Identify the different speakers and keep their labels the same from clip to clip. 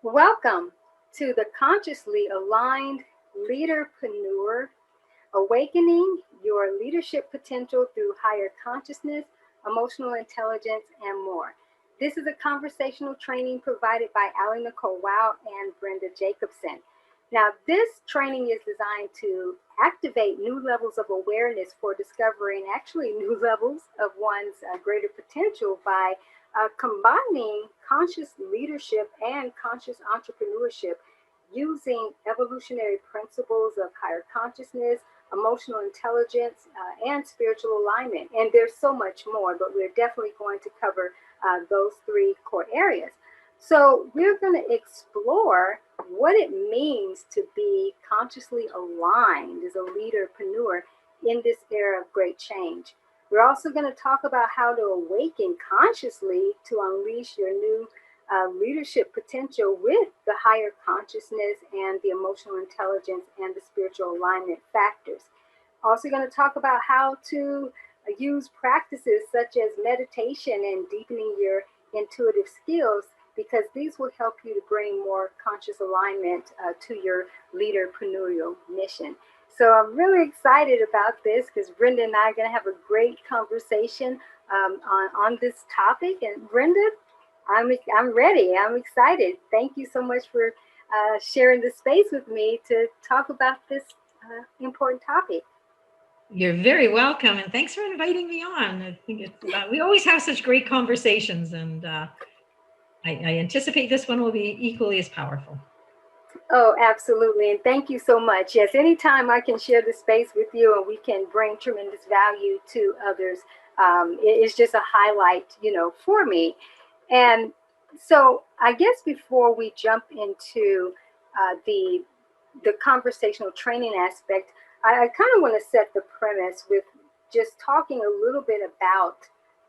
Speaker 1: Welcome to the Consciously Aligned Leader-preneur, awakening your leadership potential through higher consciousness, emotional intelligence, and more. This is a conversational training provided by AliNICOLE and Brenda Jacobson. Now, this training is designed to activate new levels of awareness for discovering actually new levels of one's greater potential by combining conscious leadership and conscious entrepreneurship using evolutionary principles of higher consciousness, emotional intelligence, and spiritual alignment. And there's so much more, but we're definitely going to cover those three core areas. So we're going to explore what it means to be consciously aligned as a leaderpreneur in this era of great change. We're also going to talk about how to awaken consciously to unleash your new leadership potential with the higher consciousness and the emotional intelligence and the spiritual alignment factors. Also going to talk about how to use practices such as meditation and deepening your intuitive skills, because these will help you to bring more conscious alignment to your leaderpreneurial mission. So I'm really excited about this because Brenda and I are going to have a great conversation on this topic. And Brenda, I'm ready. I'm excited. Thank you so much for sharing the space with me to talk about this important topic.
Speaker 2: You're very welcome, and thanks for inviting me on. I think we always have such great conversations, and I anticipate this one will be equally as powerful.
Speaker 1: Oh, absolutely. And thank you so much. Yes, anytime I can share the space with you and we can bring tremendous value to others, it's just a highlight, for me. And so I guess before we jump into the conversational training aspect, I kind of want to set the premise with just talking a little bit about,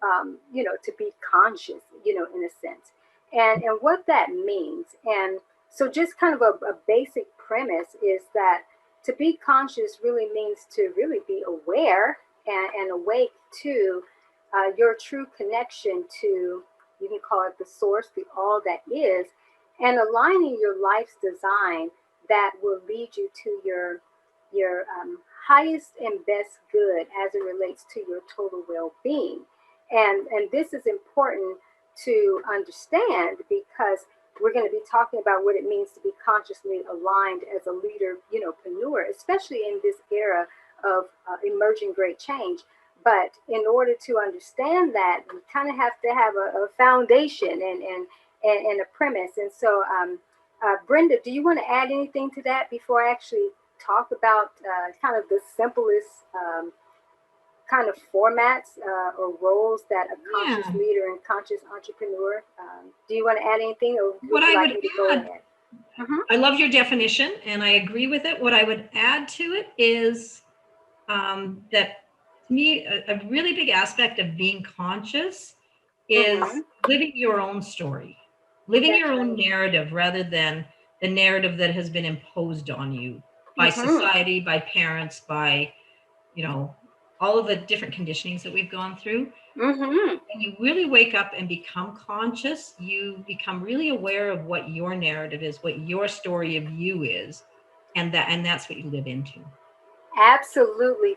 Speaker 1: to be conscious, in a sense, and what that means. And so just kind of a basic premise is that to be conscious really means to really be aware and awake to your true connection to, you can call it the source, the all that is, and aligning your life's design that will lead you to your highest and best good as it relates to your total well-being. And this is important to understand because we're going to be talking about what it means to be consciously aligned as a leaderpreneur, especially in this era of emerging great change. But in order to understand that, we kind of have to have a foundation and a premise. And so, Brenda, do you want to add anything to that before I actually talk about kind of the simplest kind of formats or roles that a conscious leader and conscious entrepreneur? Do you want to add anything, or would you like me to go ahead?
Speaker 2: I love your definition, and I agree with it. What I would add to it is that, to me, a really big aspect of being conscious is living your own story, living your own narrative rather than the narrative that has been imposed on you by society, by parents, by, all of the different conditionings that we've gone through. When you really wake up and become conscious, you become really aware of what your narrative is, what your story of you is, and that's what you live into.
Speaker 1: Absolutely.